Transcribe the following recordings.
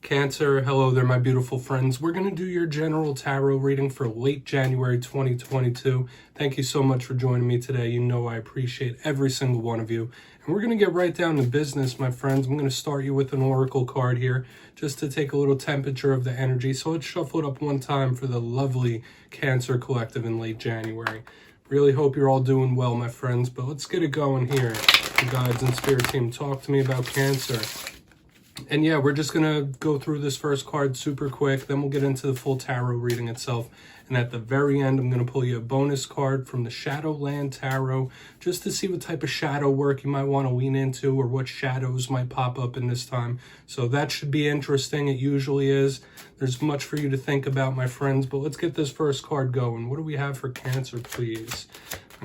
Cancer, hello there, my beautiful friends. We're going to do your general tarot reading for late January 2022. Thank you so much for joining me today. You know I appreciate every single one of you. And we're going to get right down to business, my friends. I'm going to start you with an oracle card here just to take a little temperature of the energy. So let's shuffle it up one time for the lovely Cancer collective in late January. Really hope you're all doing well, my friends. But let's get it going here. The guides and spirit team, talk to me about Cancer. And yeah, we're just going to go through this first card super quick. Then we'll get into the full tarot reading itself. And at the very end, I'm going to pull you a bonus card from the Shadowland Tarot just to see what type of shadow work you might want to lean into or what shadows might pop up in this time. So that should be interesting. It usually is. There's much for you to think about, my friends. But let's get this first card going. What do we have for Cancer, please?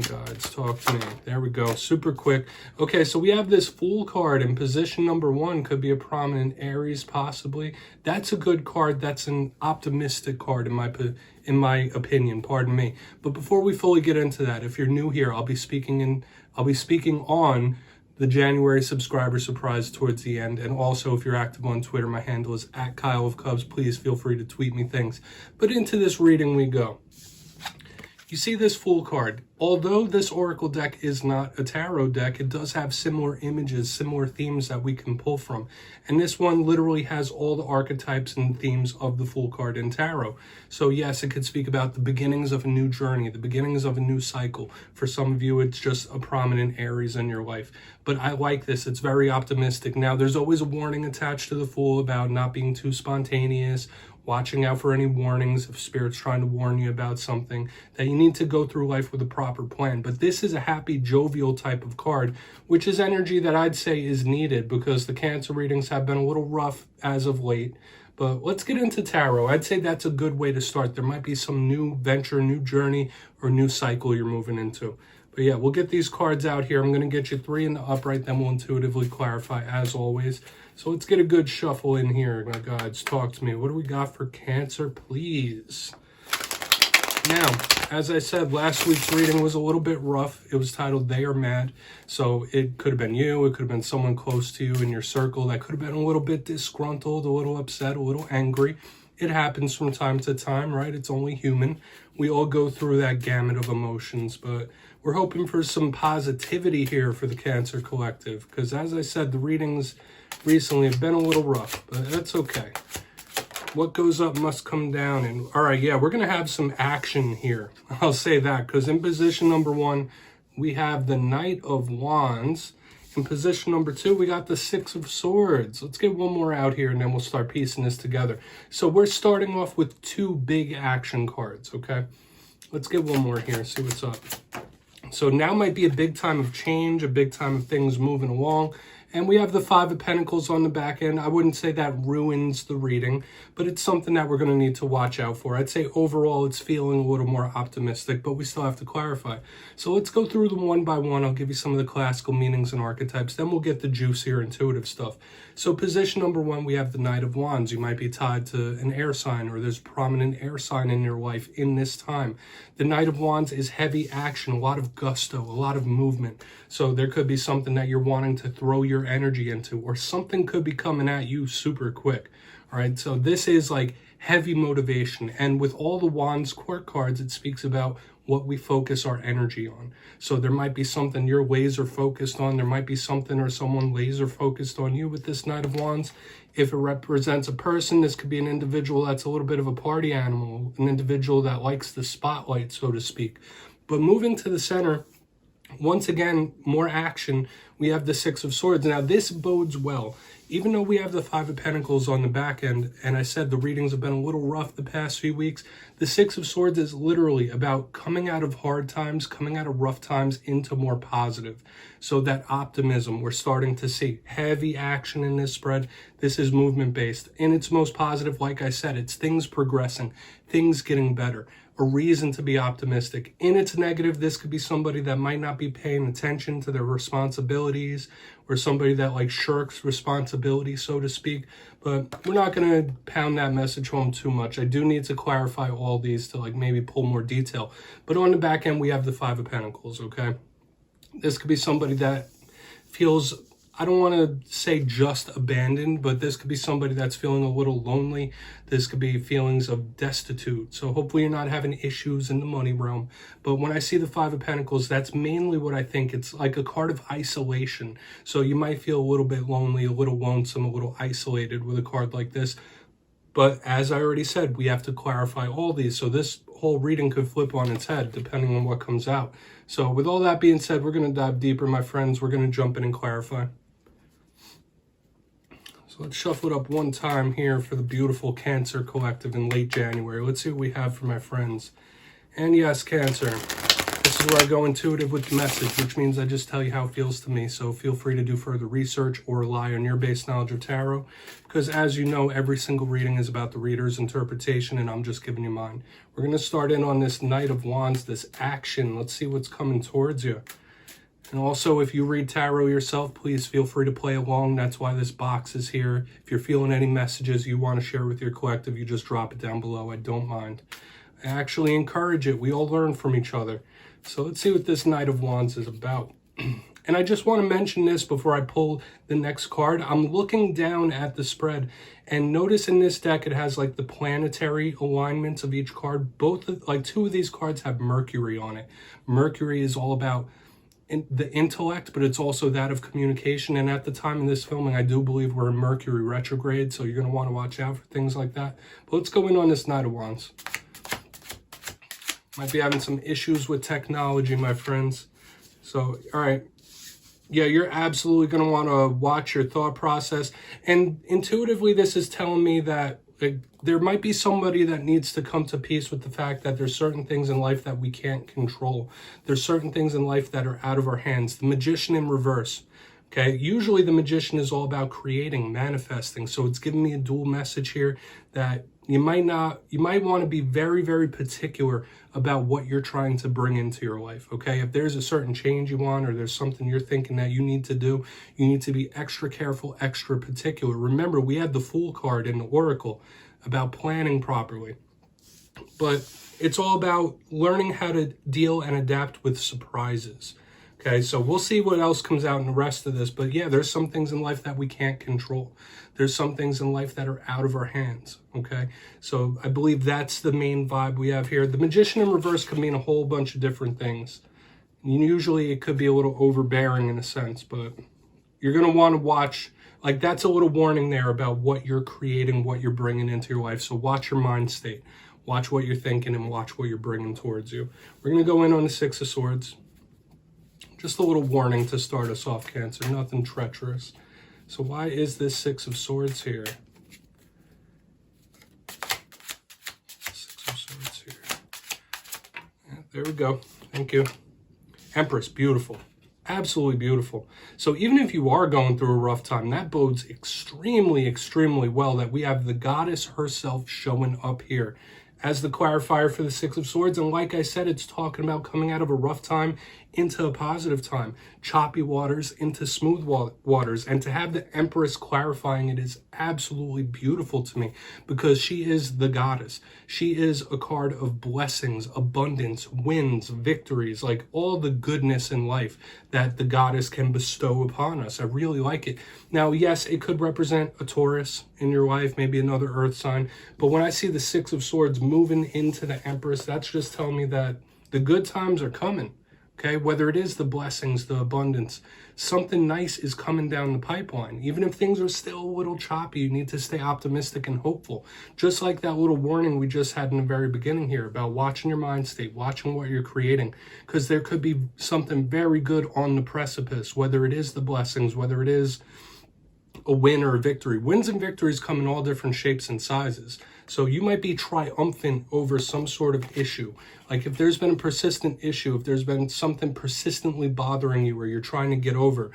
Guides, talk to me. There we go. Super quick. Okay, so we have this Fool card in position number 1. Could be a prominent Aries, possibly. That's a good card. That's an optimistic card in my opinion. Pardon me. But before we fully get into that, if you're new here, I'll be speaking on the January subscriber surprise towards the end. And also, if you're active on Twitter, my handle is @KyleofCubs. Please feel free to tweet me things. But into this reading we go. You see this Fool card. Although this oracle deck is not a tarot deck, it does have similar images, similar themes that we can pull from. And this one literally has all the archetypes and themes of the Fool card in tarot. So yes, it could speak about the beginnings of a new journey, the beginnings of a new cycle. For some of you, it's just a prominent Aries in your life. But I like this. It's very optimistic. Now, there's always a warning attached to the Fool about not being too spontaneous, watching out for any warnings if Spirit's trying to warn you about something, that you need to go through life with a proper plan. But this is a happy, jovial type of card, which is energy that I'd say is needed because the Cancer readings have been a little rough as of late. But let's get into tarot. I'd say that's a good way to start. There might be some new venture, new journey, or new cycle you're moving into. But yeah, we'll get these cards out here. I'm going to get you 3 in the upright, then we'll intuitively clarify as always. So let's get a good shuffle in here, my guides. Talk to me. What do we got for Cancer, please? Now, as I said, last week's reading was a little bit rough. It was titled They Are Mad. So it could have been you. It could have been someone close to you in your circle that could have been a little bit disgruntled, a little upset, a little angry. It happens from time to time, right? It's only human. We all go through that gamut of emotions, but we're hoping for some positivity here for the Cancer collective because, as I said, the readings recently have been a little rough, but that's okay. What goes up must come down. And all right, yeah, we're going to have some action here. I'll say that because in position number 1, we have the Knight of Wands. In position number 2, we got the 6 of Swords. Let's get one more out here and then we'll start piecing this together. So we're starting off with 2 big action cards, okay? Let's get one more here, see what's up. So now might be a big time of change, a big time of things moving along. And we have the 5 of Pentacles on the back end. I wouldn't say that ruins the reading, but it's something that we're going to need to watch out for. I'd say overall it's feeling a little more optimistic, but we still have to clarify. So let's go through them one by one. I'll give you some of the classical meanings and archetypes. Then we'll get the juicier intuitive stuff. So position number 1, we have the Knight of Wands. You might be tied to an air sign or there's a prominent air sign in your life in this time. The Knight of Wands is heavy action, a lot of gusto, a lot of movement. So there could be something that you're wanting to throw your energy into, or something could be coming at you super quick. All right, so this is like heavy motivation. And with all the Wands court cards, it speaks about what we focus our energy on. So there might be something you're laser focused on. There might be something or someone laser focused on you with this Knight of Wands. If it represents a person, this could be an individual that's a little bit of a party animal, an individual that likes the spotlight, so to speak. But moving to the center, once again, more action. We have the 6 of Swords. Now, this bodes well. Even though we have the 5 of Pentacles on the back end, and I said the readings have been a little rough the past few weeks, the 6 of Swords is literally about coming out of hard times, coming out of rough times into more positive. So that optimism, we're starting to see heavy action in this spread. This is movement-based. In its most positive, like I said, it's things progressing, things getting better. A reason to be optimistic. In its negative, this could be somebody that might not be paying attention to their responsibilities or somebody that like shirks responsibility, so to speak. But we're not going to pound that message home too much. I do need to clarify all these to like maybe pull more detail. But on the back end, we have the 5 of Pentacles, okay? This could be somebody that feels I don't want to say just abandoned, but this could be somebody that's feeling a little lonely. This could be feelings of destitute. So hopefully you're not having issues in the money realm. But when I see the Five of Pentacles, that's mainly what I think. It's like a card of isolation. So you might feel a little bit lonely, a little lonesome, a little isolated with a card like this. But as I already said, we have to clarify all these. So this whole reading could flip on its head depending on what comes out. So with all that being said, we're going to dive deeper, my friends. We're going to jump in and clarify. So let's shuffle it up one time here for the beautiful Cancer collective in late January. Let's see what we have for my friends. And yes, Cancer, this is where I go intuitive with the message, which means I just tell you how it feels to me. So feel free to do further research or rely on your base knowledge of tarot. Because as you know, every single reading is about the reader's interpretation, and I'm just giving you mine. We're going to start in on this Knight of Wands, this action. Let's see what's coming towards you. And also, if you read tarot yourself, please feel free to play along. That's why this box is here. If you're feeling any messages you want to share with your collective, you just drop it down below. I don't mind. I actually encourage it. We all learn from each other. So let's see what this Knight of Wands is about. And I just want to mention this before I pull the next card. I'm looking down at the spread, and notice in this deck it has like the planetary alignments of each card. Two of these cards have Mercury on it. Mercury is all about the intellect, but it's also that of communication. And at the time of this filming, I do believe we're in Mercury retrograde, so you're going to want to watch out for things like that. But let's go in on this Knight of Wands. Might be having some issues with technology, my friends. So, all right. Yeah, you're absolutely going to want to watch your thought process. And intuitively, this is telling me that there might be somebody that needs to come to peace with the fact that there's certain things in life that we can't control. There's certain things in life that are out of our hands. The Magician in reverse. Okay, usually the Magician is all about creating, manifesting. So it's giving me a dual message here that you might want to be very, very particular about what you're trying to bring into your life, okay? If there's a certain change you want, or there's something you're thinking that you need to do, you need to be extra careful, extra particular. Remember, we had the Fool card in the Oracle about planning properly. But it's all about learning how to deal and adapt with surprises. Okay, so we'll see what else comes out in the rest of this. But yeah, there's some things in life that we can't control. There's some things in life that are out of our hands. Okay, so I believe that's the main vibe we have here. The Magician in reverse could mean a whole bunch of different things. Usually it could be a little overbearing in a sense, but you're going to want to watch. Like, that's a little warning there about what you're creating, what you're bringing into your life. So watch your mind state. Watch what you're thinking and watch what you're bringing towards you. We're going to go in on the Six of Swords. Just a little warning to start us off, Cancer. Nothing treacherous. So why is this Six of Swords here? Six of Swords here. Yeah, there we go. Thank you. Empress, beautiful. Absolutely beautiful. So even if you are going through a rough time, that bodes extremely, extremely well that we have the goddess herself showing up here as the clarifier for the Six of Swords. And like I said, it's talking about coming out of a rough time into a positive time, choppy waters into smooth waters. And to have the Empress clarifying it is absolutely beautiful to me, because she is the goddess. She is a card of blessings, abundance, wins, victories, like all the goodness in life that the goddess can bestow upon us. I really like it. Now, yes, it could represent a Taurus in your life, maybe another earth sign. But when I see the Six of Swords moving into the Empress, that's just telling me that the good times are coming. Okay, whether it is the blessings, the abundance, something nice is coming down the pipeline. Even if things are still a little choppy, you need to stay optimistic and hopeful. Just like that little warning we just had in the very beginning here about watching your mind state, watching what you're creating, because there could be something very good on the precipice, whether it is the blessings, whether it is a win or a victory. Wins and victories come in all different shapes and sizes. So you might be triumphant over some sort of issue. Like if there's been a persistent issue, if there's been something persistently bothering you or you're trying to get over,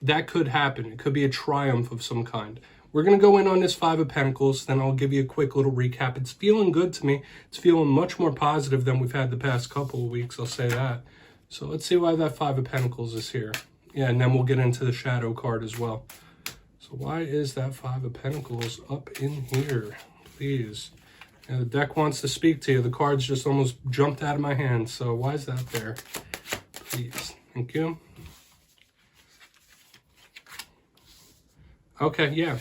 that could happen. It could be a triumph of some kind. We're going to go in on this Five of Pentacles, then I'll give you a quick little recap. It's feeling good to me. It's feeling much more positive than we've had the past couple of weeks, I'll say that. So let's see why that Five of Pentacles is here. Yeah, and then we'll get into the Shadow card as well. So why is that Five of Pentacles up in here? Please. Yeah, the deck wants to speak to you. The cards just almost jumped out of my hand. So why is that there? Please. Thank you. Okay, yeah.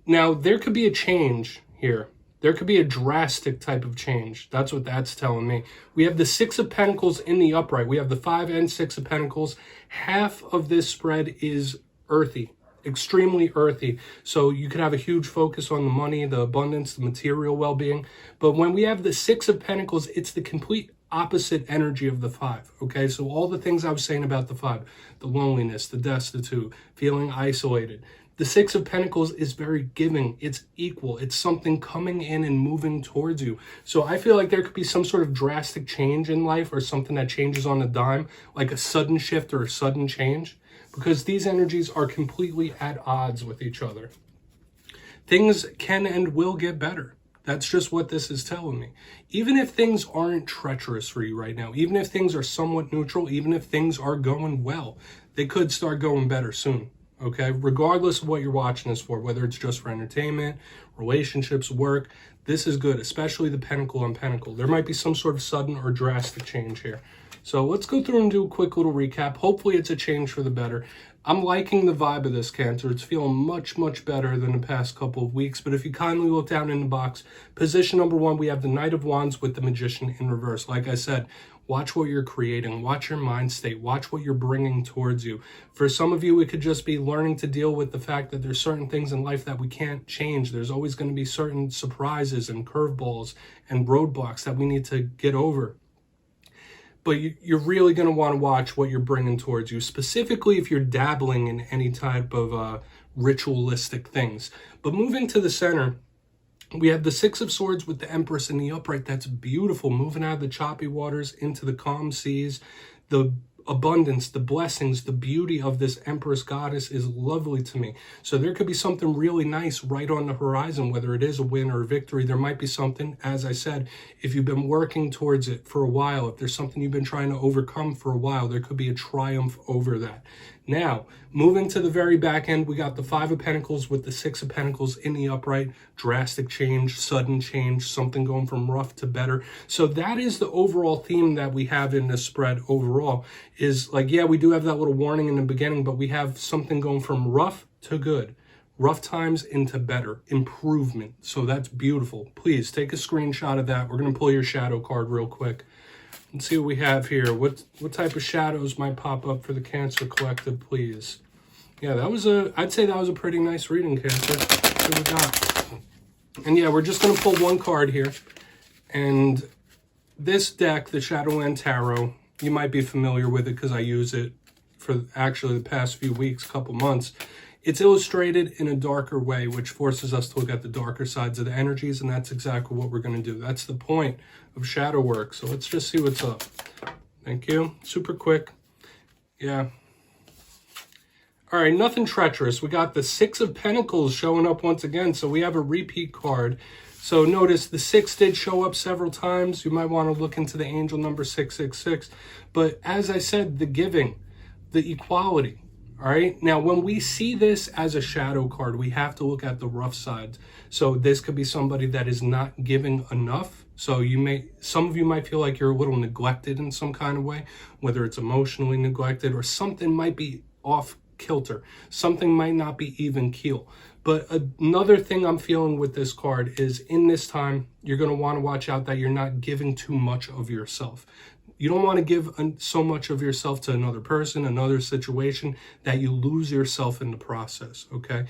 Now, there could be a change here. There could be a drastic type of change. That's what that's telling me. We have the Six of Pentacles in the upright. We have the 5 and 6 of Pentacles. Half of this spread is earthy, extremely earthy. So you could have a huge focus on the money, the abundance, the material well-being. But when we have the 6 of Pentacles, it's the complete opposite energy of the 5. Okay, so all the things I was saying about the 5, the loneliness, the destitute, feeling isolated. The 6 of Pentacles is very giving. It's equal. It's something coming in and moving towards you. So I feel like there could be some sort of drastic change in life, or something that changes on a dime, like a sudden shift or a sudden change, because these energies are completely at odds with each other. Things can and will get better. That's just what this is telling me. Even if things aren't treacherous for you right now, even if things are somewhat neutral, even if things are going well, they could start going better soon. Okay, regardless of what you're watching this for, whether it's just for entertainment, relationships, work, this is good, especially the Pentacle on Pentacle. There might be some sort of sudden or drastic change here. So let's go through and do a quick little recap. Hopefully it's a change for the better. I'm liking the vibe of this, Cancer. It's feeling much, much better than the past couple of weeks. But if you kindly look down in the box, position number 1, we have the Knight of Wands with the Magician in reverse. Like I said, watch what you're creating. Watch your mind state. Watch what you're bringing towards you. For some of you, it could just be learning to deal with the fact that there's certain things in life that we can't change. There's always going to be certain surprises and curveballs and roadblocks that we need to get over. But you're really going to want to watch what you're bringing towards you, specifically if you're dabbling in any type of ritualistic things. But moving to the center, we have the 6 of Swords with the Empress in the upright. That's beautiful, moving out of the choppy waters into the calm seas. The abundance, the blessings, the beauty of this Empress goddess is lovely to me. So there could be something really nice right on the horizon, whether it is a win or a victory. There might be something, as I said, if you've been working towards it for a while, if there's something you've been trying to overcome for a while, there could be a triumph over that. Now, moving to the very back end, we got the 5 of Pentacles with the 6 of Pentacles in the upright. Drastic change, sudden change, something going from rough to better. So that is the overall theme that we have in this spread overall. Is like, yeah, we do have that little warning in the beginning, but we have something going from rough to good. Rough times into better, improvement. So that's beautiful. Please take a screenshot of that. We're going to pull your shadow card real quick. Let's see what we have here. What type of shadows might pop up for the Cancer Collective, please? Yeah, I'd say that was a pretty nice reading, Cancer. That's what we got. And yeah, we're just going to pull one card here. And this deck, the Shadowland Tarot, you might be familiar with it because I use it for actually the past few weeks, couple months. It's illustrated in a darker way, which forces us to look at the darker sides of the energies, and that's exactly what we're going to do. That's the point of shadow work. So let's just see what's up. Thank you. Super quick. Yeah. All right, nothing treacherous. We got the 6 of Pentacles showing up once again, so we have a repeat card. So notice the 6 did show up several times. You might want to look into the angel number 666. But as I said, the giving, the equality. All right. Now, when we see this as a shadow card, we have to look at the rough side. So this could be somebody that is not giving enough. So some of you might feel like you're a little neglected in some kind of way, whether it's emotionally neglected or something might be off kilter. Something might not be even keel. But another thing I'm feeling with this card is in this time, you're going to want to watch out that you're not giving too much of yourself. You don't want to give so much of yourself to another person, another situation, that you lose yourself in the process, okay?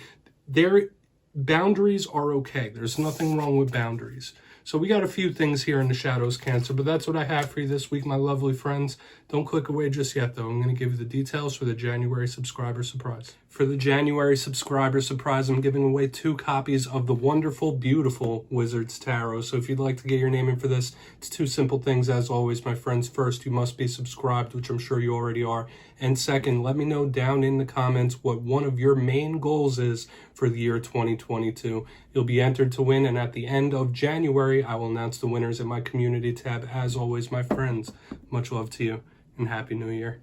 Boundaries are okay. There's nothing wrong with boundaries. So we got a few things here in the shadows, Cancer, but that's what I have for you this week, my lovely friends. Don't click away just yet, though. I'm going to give you the details for the January subscriber surprise. For the January subscriber surprise, I'm giving away 2 copies of the wonderful, beautiful Wizard's Tarot. So if you'd like to get your name in for this, it's 2 simple things, as always, my friends. First, you must be subscribed, which I'm sure you already are. And second, let me know down in the comments what one of your main goals is for the year 2022. You'll be entered to win, and at the end of January, I will announce the winners in my community tab. As always, my friends, much love to you, and Happy New Year.